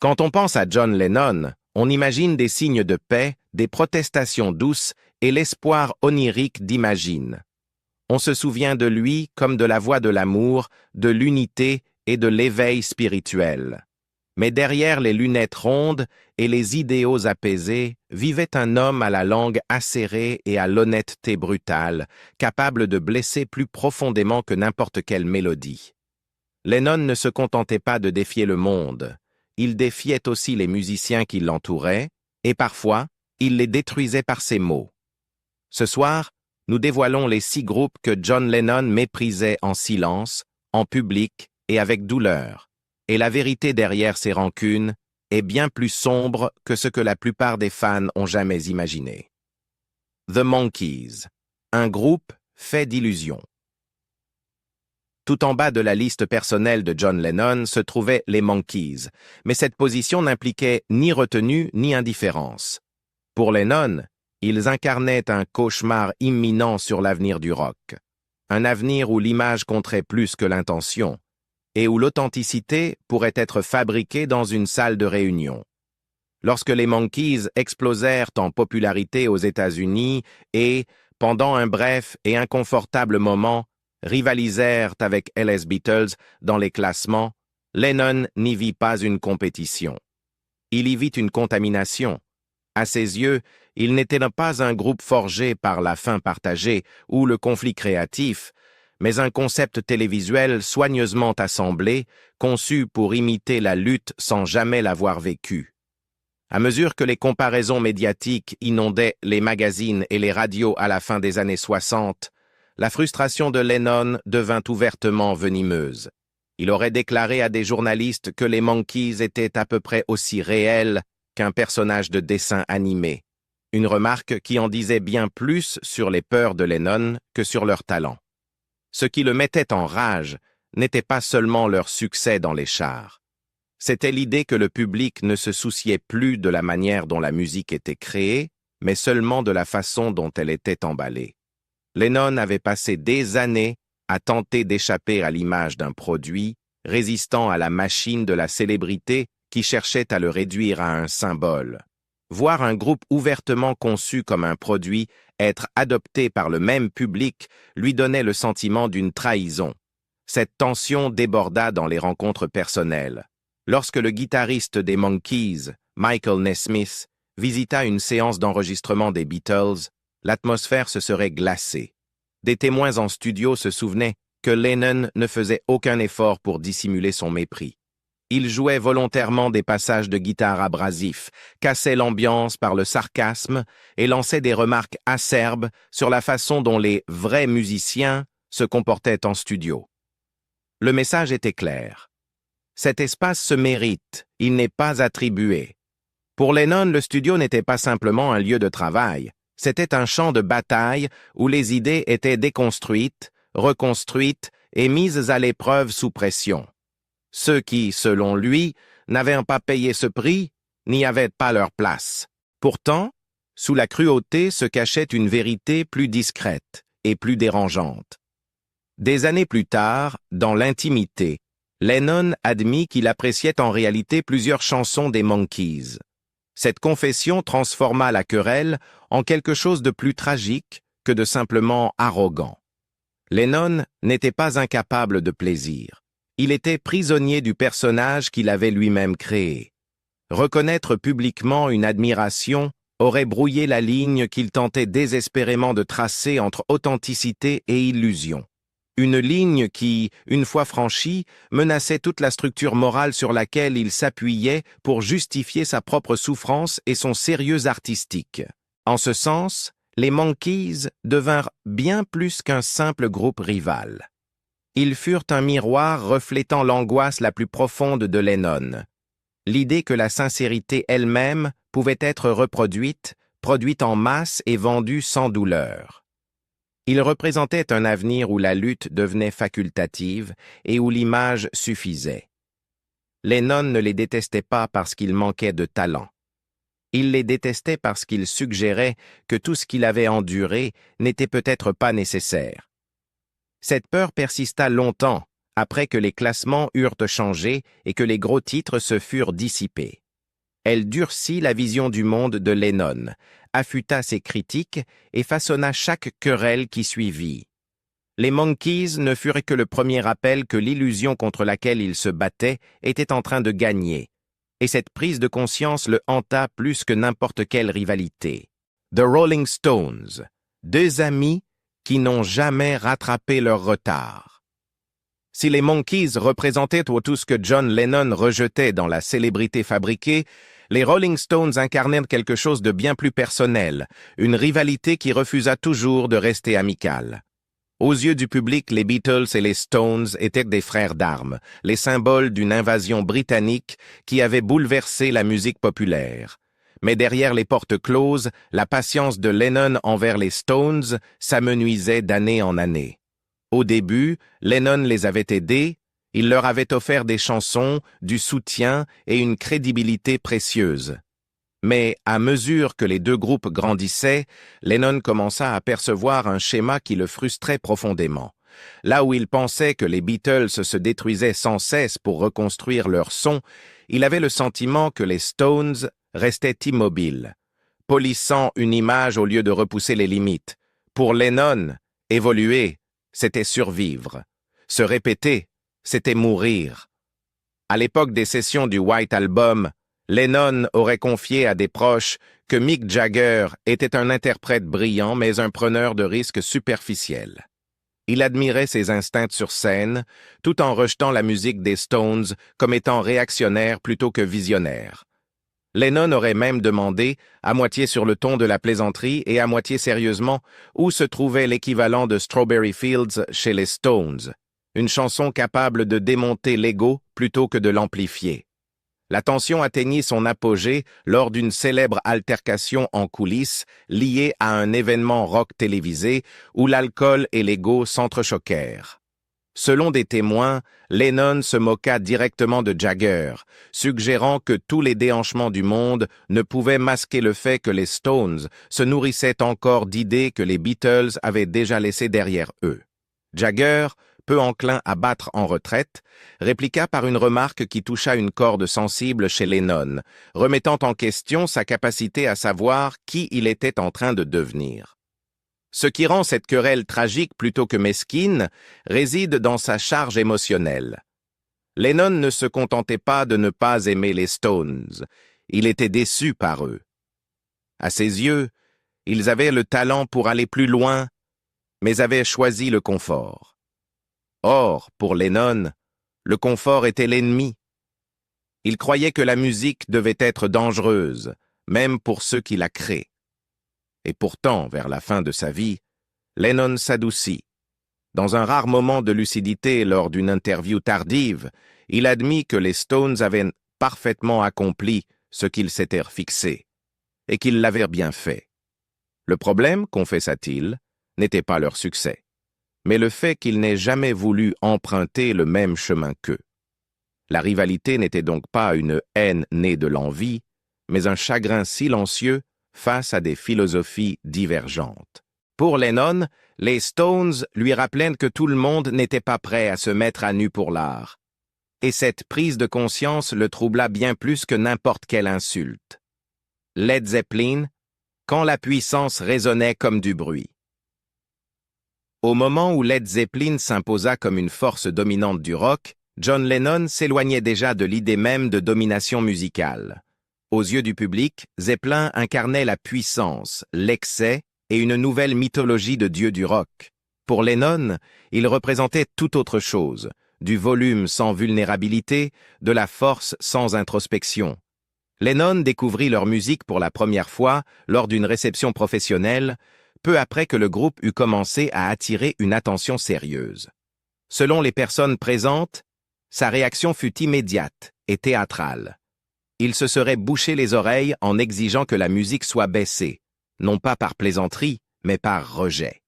Quand on pense à John Lennon, on imagine des signes de paix, des protestations douces et l'espoir onirique d'Imagine. On se souvient de lui comme de la voix de l'amour, de l'unité et de l'éveil spirituel. Mais derrière les lunettes rondes et les idéaux apaisés vivait un homme à la langue acérée et à l'honnêteté brutale, capable de blesser plus profondément que n'importe quelle mélodie. Lennon ne se contentait pas de défier le monde, il défiait aussi les musiciens qui l'entouraient, et parfois, il les détruisait par ses mots. Ce soir, nous dévoilons les 6 groupes que John Lennon méprisait en silence, en public et avec douleur. Et la vérité derrière ces rancunes est bien plus sombre que ce que la plupart des fans ont jamais imaginé. The Monkees, un groupe fait d'illusions. Tout en bas de la liste personnelle de John Lennon se trouvaient les Monkees, mais cette position n'impliquait ni retenue ni indifférence. Pour Lennon, ils incarnaient un cauchemar imminent sur l'avenir du rock. Un avenir où l'image compterait plus que l'intention, et où l'authenticité pourrait être fabriquée dans une salle de réunion. Lorsque les Monkees explosèrent en popularité aux États-Unis et, pendant un bref et inconfortable moment, rivalisèrent avec les Beatles dans les classements, Lennon n'y vit pas une compétition. Il y vit une contamination. À ses yeux, il n'était pas un groupe forgé par la faim partagée ou le conflit créatif, mais un concept télévisuel soigneusement assemblé, conçu pour imiter la lutte sans jamais l'avoir vécue. À mesure que les comparaisons médiatiques inondaient les magazines et les radios à la fin des années 60, la frustration de Lennon devint ouvertement venimeuse. Il aurait déclaré à des journalistes que les Monkees étaient à peu près aussi réels qu'un personnage de dessin animé, une remarque qui en disait bien plus sur les peurs de Lennon que sur leur talent. Ce qui le mettait en rage n'était pas seulement leur succès dans les charts. C'était l'idée que le public ne se souciait plus de la manière dont la musique était créée, mais seulement de la façon dont elle était emballée. Lennon avait passé des années à tenter d'échapper à l'image d'un produit, résistant à la machine de la célébrité qui cherchait à le réduire à un symbole. Voir un groupe ouvertement conçu comme un produit être adopté par le même public lui donnait le sentiment d'une trahison. Cette tension déborda dans les rencontres personnelles. Lorsque le guitariste des Monkees, Michael Nesmith, visita une séance d'enregistrement des Beatles, l'atmosphère se serait glacée. Des témoins en studio se souvenaient que Lennon ne faisait aucun effort pour dissimuler son mépris. Il jouait volontairement des passages de guitare abrasifs, cassait l'ambiance par le sarcasme et lançait des remarques acerbes sur la façon dont les vrais musiciens se comportaient en studio. Le message était clair. Cet espace se mérite, il n'est pas attribué. Pour Lennon, le studio n'était pas simplement un lieu de travail, c'était un champ de bataille où les idées étaient déconstruites, reconstruites et mises à l'épreuve sous pression. Ceux qui, selon lui, n'avaient pas payé ce prix n'y avaient pas leur place. Pourtant, sous la cruauté se cachait une vérité plus discrète et plus dérangeante. Des années plus tard, dans l'intimité, Lennon admit qu'il appréciait en réalité plusieurs chansons des Monkees. Cette confession transforma la querelle en quelque chose de plus tragique que de simplement arrogant. Lennon n'était pas incapable de plaisir. Il était prisonnier du personnage qu'il avait lui-même créé. Reconnaître publiquement une admiration aurait brouillé la ligne qu'il tentait désespérément de tracer entre authenticité et illusion. Une ligne qui, une fois franchie, menaçait toute la structure morale sur laquelle il s'appuyait pour justifier sa propre souffrance et son sérieux artistique. En ce sens, les Monkees devinrent bien plus qu'un simple groupe rival. Ils furent un miroir reflétant l'angoisse la plus profonde de Lennon. L'idée que la sincérité elle-même pouvait être reproduite, produite en masse et vendue sans douleur. Il représentait un avenir où la lutte devenait facultative et où l'image suffisait. Lennon ne les détestait pas parce qu'ils manquaient de talent. Il les détestait parce qu'ils suggéraient que tout ce qu'il avait enduré n'était peut-être pas nécessaire. Cette peur persista longtemps, après que les classements eurent changé et que les gros titres se furent dissipés. Elle durcit la vision du monde de Lennon, affûta ses critiques et façonna chaque querelle qui suivit. Les Monkees ne furent que le premier rappel que l'illusion contre laquelle ils se battaient était en train de gagner, et cette prise de conscience le hanta plus que n'importe quelle rivalité. The Rolling Stones, deux amis qui n'ont jamais rattrapé leur retard. Si les Monkees représentaient tout ce que John Lennon rejetait dans la célébrité fabriquée, les Rolling Stones incarnèrent quelque chose de bien plus personnel, une rivalité qui refusa toujours de rester amicale. Aux yeux du public, les Beatles et les Stones étaient des frères d'armes, les symboles d'une invasion britannique qui avait bouleversé la musique populaire. Mais derrière les portes closes, la patience de Lennon envers les Stones s'amenuisait d'année en année. Au début, Lennon les avait aidés, il leur avait offert des chansons, du soutien et une crédibilité précieuse. Mais à mesure que les deux groupes grandissaient, Lennon commença à percevoir un schéma qui le frustrait profondément. Là où il pensait que les Beatles se détruisaient sans cesse pour reconstruire leur son, il avait le sentiment que les Stones restaient immobiles, polissant une image au lieu de repousser les limites. Pour Lennon, évoluer, c'était survivre. Se répéter, c'était mourir. À l'époque des sessions du White Album, Lennon aurait confié à des proches que Mick Jagger était un interprète brillant mais un preneur de risques superficiels. Il admirait ses instincts sur scène, tout en rejetant la musique des Stones comme étant réactionnaire plutôt que visionnaire. Lennon aurait même demandé, à moitié sur le ton de la plaisanterie et à moitié sérieusement, où se trouvait l'équivalent de Strawberry Fields chez les Stones, une chanson capable de démonter l'ego plutôt que de l'amplifier. La tension atteignit son apogée lors d'une célèbre altercation en coulisses liée à un événement rock télévisé où l'alcool et l'ego s'entrechoquèrent. Selon des témoins, Lennon se moqua directement de Jagger, suggérant que tous les déhanchements du monde ne pouvaient masquer le fait que les Stones se nourrissaient encore d'idées que les Beatles avaient déjà laissées derrière eux. Jagger, peu enclin à battre en retraite, répliqua par une remarque qui toucha une corde sensible chez Lennon, remettant en question sa capacité à savoir qui il était en train de devenir. Ce qui rend cette querelle tragique plutôt que mesquine réside dans sa charge émotionnelle. Lennon ne se contentait pas de ne pas aimer les Stones, il était déçu par eux. À ses yeux, ils avaient le talent pour aller plus loin, mais avaient choisi le confort. Or, pour Lennon, le confort était l'ennemi. Il croyait que la musique devait être dangereuse, même pour ceux qui la créent. Et pourtant, vers la fin de sa vie, Lennon s'adoucit. Dans un rare moment de lucidité lors d'une interview tardive, il admit que les Stones avaient parfaitement accompli ce qu'ils s'étaient fixé, et qu'ils l'avaient bien fait. Le problème, confessa-t-il, n'était pas leur succès, mais le fait qu'ils n'aient jamais voulu emprunter le même chemin qu'eux. La rivalité n'était donc pas une haine née de l'envie, mais un chagrin silencieux face à des philosophies divergentes. Pour Lennon, les Stones lui rappelaient que tout le monde n'était pas prêt à se mettre à nu pour l'art. Et cette prise de conscience le troubla bien plus que n'importe quelle insulte. Led Zeppelin, quand la puissance résonnait comme du bruit. Au moment où Led Zeppelin s'imposa comme une force dominante du rock, John Lennon s'éloignait déjà de l'idée même de domination musicale. Aux yeux du public, Zeppelin incarnait la puissance, l'excès et une nouvelle mythologie de dieu du rock. Pour Lennon, il représentait tout autre chose, du volume sans vulnérabilité, de la force sans introspection. Lennon découvrit leur musique pour la première fois lors d'une réception professionnelle, peu après que le groupe eut commencé à attirer une attention sérieuse. Selon les personnes présentes, sa réaction fut immédiate et théâtrale. Il se serait bouché les oreilles en exigeant que la musique soit baissée, non pas par plaisanterie, mais par rejet.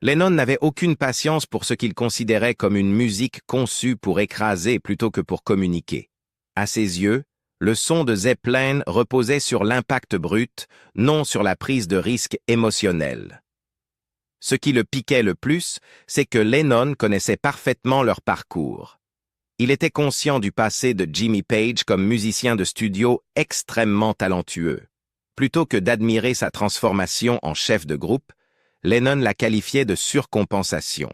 Lennon n'avait aucune patience pour ce qu'il considérait comme une musique conçue pour écraser plutôt que pour communiquer. À ses yeux, le son de Zeppelin reposait sur l'impact brut, non sur la prise de risque émotionnel. Ce qui le piquait le plus, c'est que Lennon connaissait parfaitement leur parcours. Il était conscient du passé de Jimmy Page comme musicien de studio extrêmement talentueux. Plutôt que d'admirer sa transformation en chef de groupe, Lennon la qualifiait de surcompensation,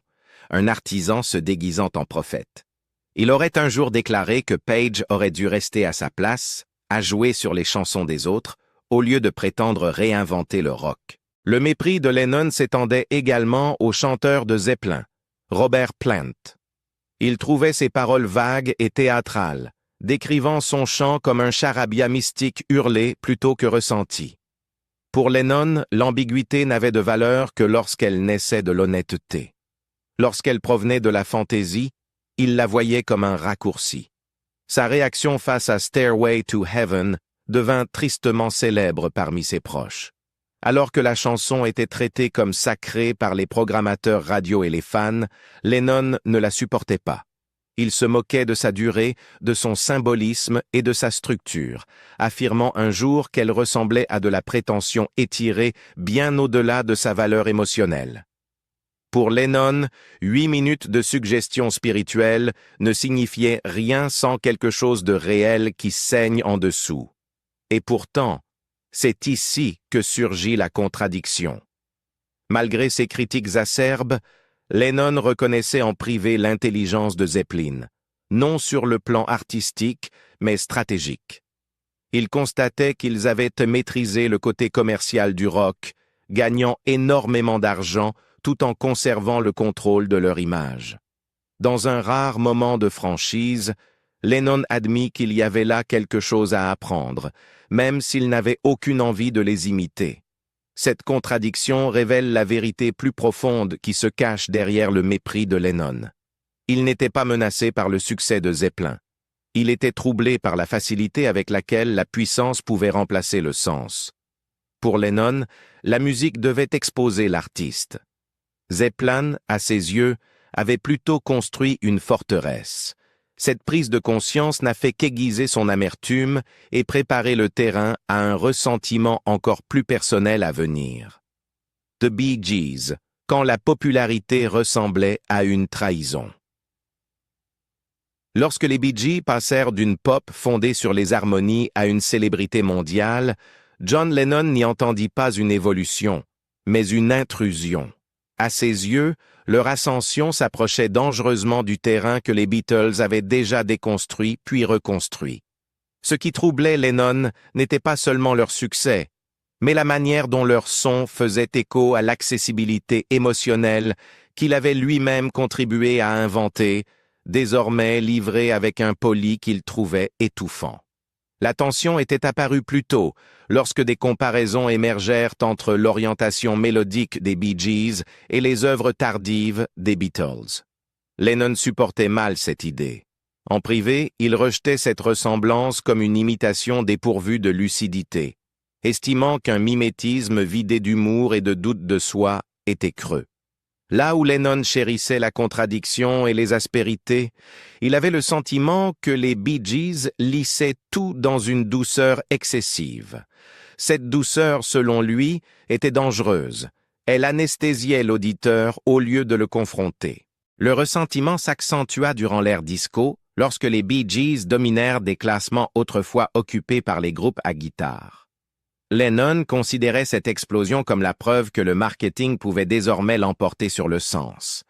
un artisan se déguisant en prophète. Il aurait un jour déclaré que Page aurait dû rester à sa place, à jouer sur les chansons des autres, au lieu de prétendre réinventer le rock. Le mépris de Lennon s'étendait également au chanteur de Zeppelin, Robert Plant. Il trouvait ses paroles vagues et théâtrales, décrivant son chant comme un charabia mystique hurlé plutôt que ressenti. Pour Lennon, l'ambiguïté n'avait de valeur que lorsqu'elle naissait de l'honnêteté. Lorsqu'elle provenait de la fantaisie, il la voyait comme un raccourci. Sa réaction face à Stairway to Heaven devint tristement célèbre parmi ses proches. Alors que la chanson était traitée comme sacrée par les programmateurs radio et les fans, Lennon ne la supportait pas. Il se moquait de sa durée, de son symbolisme et de sa structure, affirmant un jour qu'elle ressemblait à de la prétention étirée bien au-delà de sa valeur émotionnelle. Pour Lennon, 8 minutes de suggestion spirituelle ne signifiaient rien sans quelque chose de réel qui saigne en dessous. Et pourtant, c'est ici que surgit la contradiction. Malgré ses critiques acerbes, Lennon reconnaissait en privé l'intelligence de Zeppelin, non sur le plan artistique, mais stratégique. Il constatait qu'ils avaient maîtrisé le côté commercial du rock, gagnant énormément d'argent tout en conservant le contrôle de leur image. Dans un rare moment de franchise, Lennon admit qu'il y avait là quelque chose à apprendre, même s'il n'avait aucune envie de les imiter. Cette contradiction révèle la vérité plus profonde qui se cache derrière le mépris de Lennon. Il n'était pas menacé par le succès de Zeppelin. Il était troublé par la facilité avec laquelle la puissance pouvait remplacer le sens. Pour Lennon, la musique devait exposer l'artiste. Zeppelin, à ses yeux, avait plutôt construit une forteresse. Cette prise de conscience n'a fait qu'aiguiser son amertume et préparer le terrain à un ressentiment encore plus personnel à venir. The Bee Gees, quand la popularité ressemblait à une trahison. Lorsque les Bee Gees passèrent d'une pop fondée sur les harmonies à une célébrité mondiale, John Lennon n'y entendit pas une évolution, mais une intrusion. À ses yeux, leur ascension s'approchait dangereusement du terrain que les Beatles avaient déjà déconstruit puis reconstruit. Ce qui troublait Lennon n'était pas seulement leur succès, mais la manière dont leur son faisait écho à l'accessibilité émotionnelle qu'il avait lui-même contribué à inventer, désormais livré avec un poli qu'il trouvait étouffant. La tension était apparue plus tôt, lorsque des comparaisons émergèrent entre l'orientation mélodique des Bee Gees et les œuvres tardives des Beatles. Lennon supportait mal cette idée. En privé, il rejetait cette ressemblance comme une imitation dépourvue de lucidité, estimant qu'un mimétisme vidé d'humour et de doute de soi était creux. Là où Lennon chérissait la contradiction et les aspérités, il avait le sentiment que les Bee Gees lissaient tout dans une douceur excessive. Cette douceur, selon lui, était dangereuse. Elle anesthésiait l'auditeur au lieu de le confronter. Le ressentiment s'accentua durant l'ère disco, lorsque les Bee Gees dominèrent des classements autrefois occupés par les groupes à guitare. Lennon considérait cette explosion comme la preuve que le marketing pouvait désormais l'emporter sur le sens.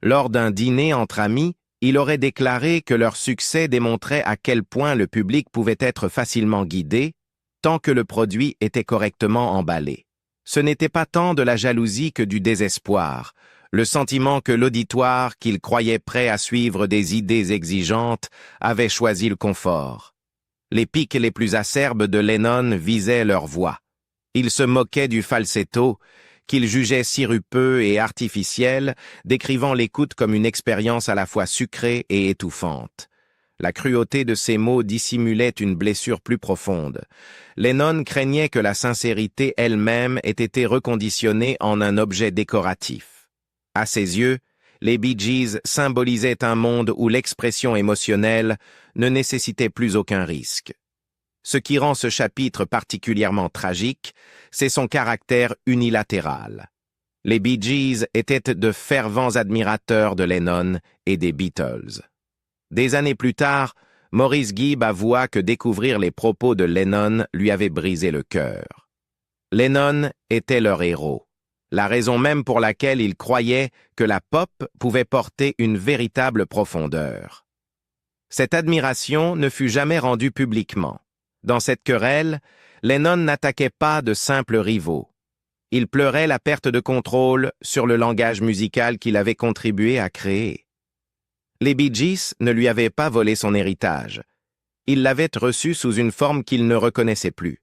Lors d'un dîner entre amis, il aurait déclaré que leur succès démontrait à quel point le public pouvait être facilement guidé, tant que le produit était correctement emballé. Ce n'était pas tant de la jalousie que du désespoir, le sentiment que l'auditoire, qu'il croyait prêt à suivre des idées exigeantes, avait choisi le confort. Les pics les plus acerbes de Lennon visaient leur voix. Il se moquait du falsetto, qu'il jugeait sirupeux et artificiel, décrivant l'écoute comme une expérience à la fois sucrée et étouffante. La cruauté de ces mots dissimulait une blessure plus profonde. Lennon craignait que la sincérité elle-même ait été reconditionnée en un objet décoratif. À ses yeux, les Bee Gees symbolisaient un monde où l'expression émotionnelle ne nécessitait plus aucun risque. Ce qui rend ce chapitre particulièrement tragique, c'est son caractère unilatéral. Les Bee Gees étaient de fervents admirateurs de Lennon et des Beatles. Des années plus tard, Maurice Gibb avoua que découvrir les propos de Lennon lui avait brisé le cœur. Lennon était leur héros, la raison même pour laquelle il croyait que la pop pouvait porter une véritable profondeur. Cette admiration ne fut jamais rendue publiquement. Dans cette querelle, Lennon n'attaquait pas de simples rivaux. Il pleurait la perte de contrôle sur le langage musical qu'il avait contribué à créer. Les Bee Gees ne lui avaient pas volé son héritage. Ils l'avaient reçu sous une forme qu'il ne reconnaissait plus.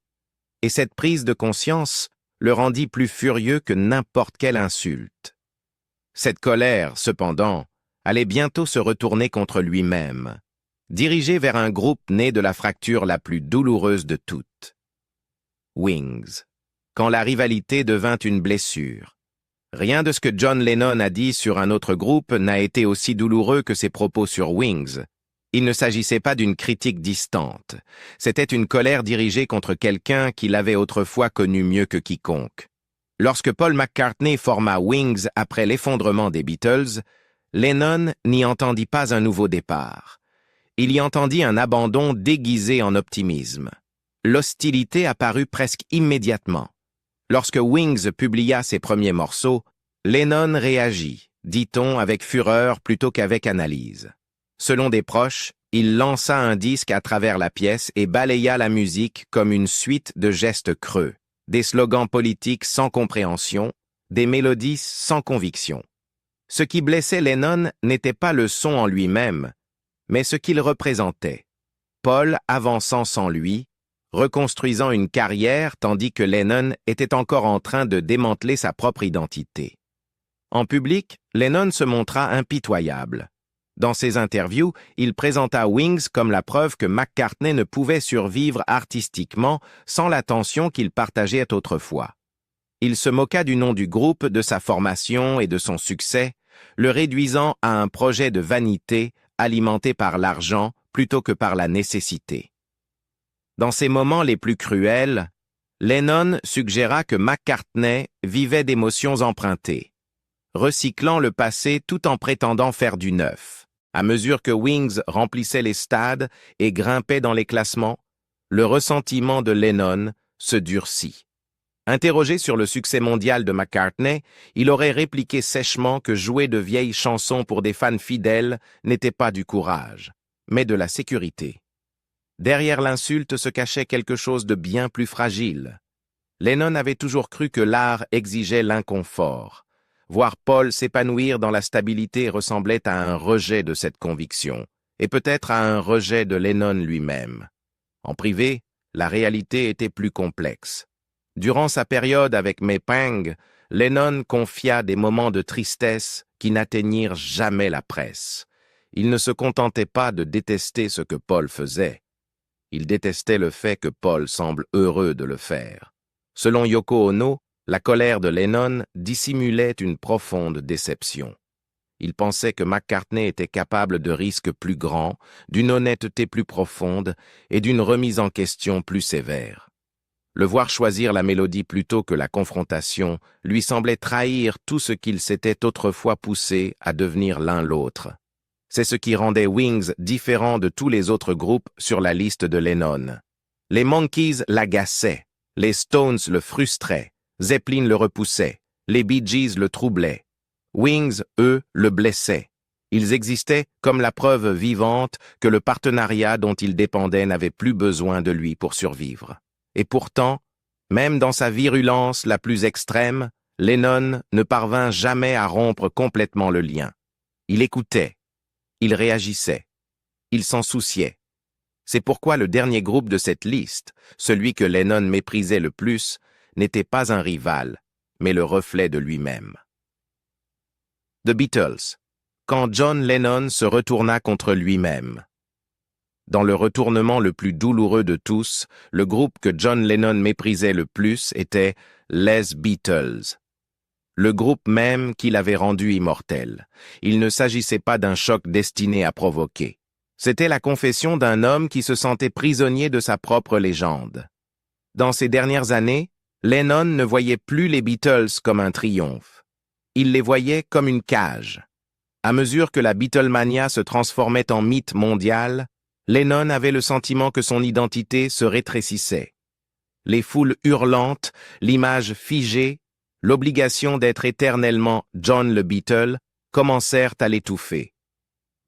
Et cette prise de conscience le rendit plus furieux que n'importe quelle insulte. Cette colère, cependant, allait bientôt se retourner contre lui-même, dirigé vers un groupe né de la fracture la plus douloureuse de toutes. Wings. Quand la rivalité devint une blessure. Rien de ce que John Lennon a dit sur un autre groupe n'a été aussi douloureux que ses propos sur Wings. Il ne s'agissait pas d'une critique distante. C'était une colère dirigée contre quelqu'un qu'il avait autrefois connu mieux que quiconque. Lorsque Paul McCartney forma Wings après l'effondrement des Beatles, Lennon n'y entendit pas un nouveau départ. Il y entendit un abandon déguisé en optimisme. L'hostilité apparut presque immédiatement. Lorsque Wings publia ses premiers morceaux, Lennon réagit, dit-on avec fureur plutôt qu'avec analyse. Selon des proches, il lança un disque à travers la pièce et balaya la musique comme une suite de gestes creux, des slogans politiques sans compréhension, des mélodies sans conviction. Ce qui blessait Lennon n'était pas le son en lui-même, mais ce qu'il représentait. Paul avançant sans lui, reconstruisant une carrière tandis que Lennon était encore en train de démanteler sa propre identité. En public, Lennon se montra impitoyable. Dans ses interviews, il présenta Wings comme la preuve que McCartney ne pouvait survivre artistiquement sans l'attention qu'il partageait autrefois. Il se moqua du nom du groupe, de sa formation et de son succès, le réduisant à un projet de vanité alimenté par l'argent plutôt que par la nécessité. Dans ses moments les plus cruels, Lennon suggéra que McCartney vivait d'émotions empruntées, recyclant le passé tout en prétendant faire du neuf. À mesure que Wings remplissait les stades et grimpait dans les classements, le ressentiment de Lennon se durcit. Interrogé sur le succès mondial de McCartney, il aurait répliqué sèchement que jouer de vieilles chansons pour des fans fidèles n'était pas du courage, mais de la sécurité. Derrière l'insulte se cachait quelque chose de bien plus fragile. Lennon avait toujours cru que l'art exigeait l'inconfort. Voir Paul s'épanouir dans la stabilité ressemblait à un rejet de cette conviction, et peut-être à un rejet de Lennon lui-même. En privé, la réalité était plus complexe. Durant sa période avec May Pang, Lennon confia des moments de tristesse qui n'atteignirent jamais la presse. Il ne se contentait pas de détester ce que Paul faisait. Il détestait le fait que Paul semble heureux de le faire. Selon Yoko Ono, la colère de Lennon dissimulait une profonde déception. Il pensait que McCartney était capable de risques plus grands, d'une honnêteté plus profonde et d'une remise en question plus sévère. Le voir choisir la mélodie plutôt que la confrontation lui semblait trahir tout ce qu'il s'était autrefois poussé à devenir l'un l'autre. C'est ce qui rendait Wings différent de tous les autres groupes sur la liste de Lennon. Les Monkees l'agaçaient, les Stones le frustraient, Zeppelin le repoussait, les Bee Gees le troublaient. Wings, eux, le blessaient. Ils existaient comme la preuve vivante que le partenariat dont ils dépendaient n'avait plus besoin de lui pour survivre. Et pourtant, même dans sa virulence la plus extrême, Lennon ne parvint jamais à rompre complètement le lien. Il écoutait, il réagissait, il s'en souciait. C'est pourquoi le dernier groupe de cette liste, celui que Lennon méprisait le plus, n'était pas un rival, mais le reflet de lui-même. The Beatles, quand John Lennon se retourna contre lui-même. Dans le retournement le plus douloureux de tous, le groupe que John Lennon méprisait le plus était les Beatles. Le groupe même qui l'avait rendu immortel. Il ne s'agissait pas d'un choc destiné à provoquer. C'était la confession d'un homme qui se sentait prisonnier de sa propre légende. Dans ces dernières années, Lennon ne voyait plus les Beatles comme un triomphe. Il les voyait comme une cage. À mesure que la Beatlemania se transformait en mythe mondial, Lennon avait le sentiment que son identité se rétrécissait. Les foules hurlantes, l'image figée, l'obligation d'être éternellement John le Beatle commencèrent à l'étouffer.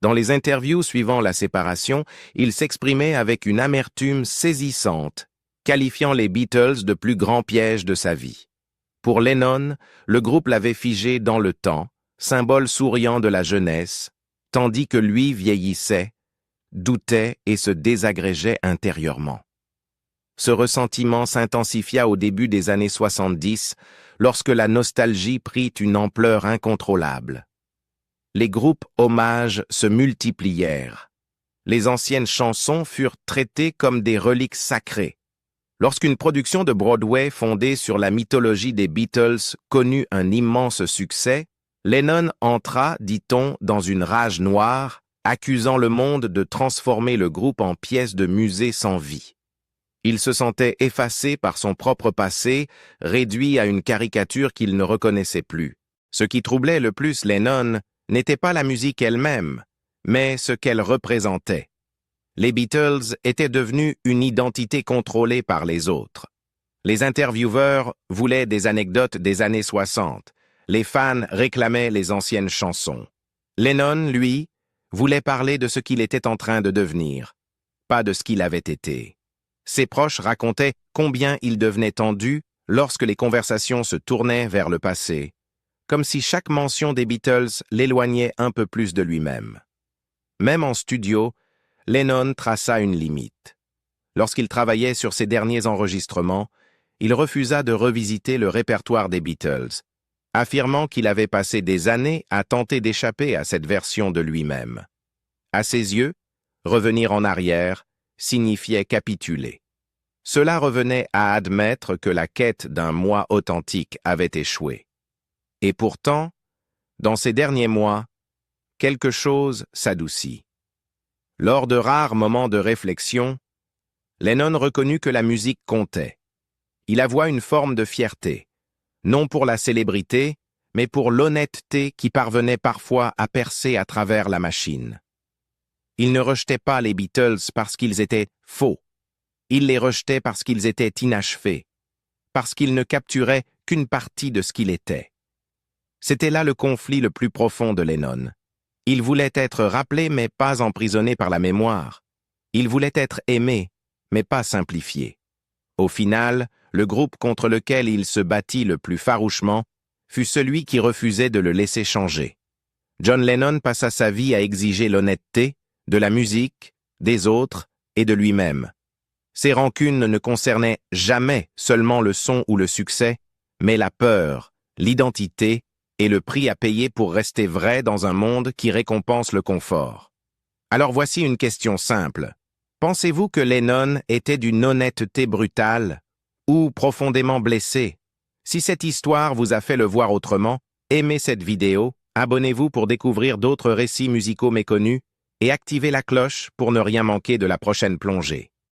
Dans les interviews suivant la séparation, il s'exprimait avec une amertume saisissante, qualifiant les Beatles de plus grands pièges de sa vie. Pour Lennon, le groupe l'avait figé dans le temps, symbole souriant de la jeunesse, tandis que lui vieillissait, doutait et se désagrégeait intérieurement. Ce ressentiment s'intensifia au début des années 70, lorsque la nostalgie prit une ampleur incontrôlable. Les groupes hommages se multiplièrent. Les anciennes chansons furent traitées comme des reliques sacrées. Lorsqu'une production de Broadway fondée sur la mythologie des Beatles connut un immense succès, Lennon entra, dit-on, dans une rage noire, accusant le monde de transformer le groupe en pièce de musée sans vie. Il se sentait effacé par son propre passé, réduit à une caricature qu'il ne reconnaissait plus. Ce qui troublait le plus Lennon n'était pas la musique elle-même, mais ce qu'elle représentait. Les Beatles étaient devenus une identité contrôlée par les autres. Les intervieweurs voulaient des anecdotes des années 60. Les fans réclamaient les anciennes chansons. Lennon, lui, voulait parler de ce qu'il était en train de devenir, pas de ce qu'il avait été. Ses proches racontaient combien il devenait tendu lorsque les conversations se tournaient vers le passé, comme si chaque mention des Beatles l'éloignait un peu plus de lui-même. Même en studio, Lennon traça une limite. Lorsqu'il travaillait sur ses derniers enregistrements, il refusa de revisiter le répertoire des Beatles, affirmant qu'il avait passé des années à tenter d'échapper à cette version de lui-même. À ses yeux, revenir en arrière signifiait capituler. Cela revenait à admettre que la quête d'un moi authentique avait échoué. Et pourtant, dans ces derniers mois, quelque chose s'adoucit. Lors de rares moments de réflexion, Lennon reconnut que la musique comptait. Il avoua une forme de fierté, non pour la célébrité, mais pour l'honnêteté qui parvenait parfois à percer à travers la machine. Il ne rejetait pas les Beatles parce qu'ils étaient faux. Il les rejetait parce qu'ils étaient inachevés, parce qu'ils ne capturaient qu'une partie de ce qu'il était. C'était là le conflit le plus profond de Lennon. Il voulait être rappelé mais pas emprisonné par la mémoire. Il voulait être aimé, mais pas simplifié. Au final, le groupe contre lequel il se battit le plus farouchement fut celui qui refusait de le laisser changer. John Lennon passa sa vie à exiger l'honnêteté, de la musique, des autres et de lui-même. Ses rancunes ne concernaient jamais seulement le son ou le succès, mais la peur, l'identité et le prix à payer pour rester vrai dans un monde qui récompense le confort. Alors voici une question simple. Pensez-vous que Lennon était d'une honnêteté brutale ou profondément blessé? Si cette histoire vous a fait le voir autrement, aimez cette vidéo, abonnez-vous pour découvrir d'autres récits musicaux méconnus et activez la cloche pour ne rien manquer de la prochaine plongée.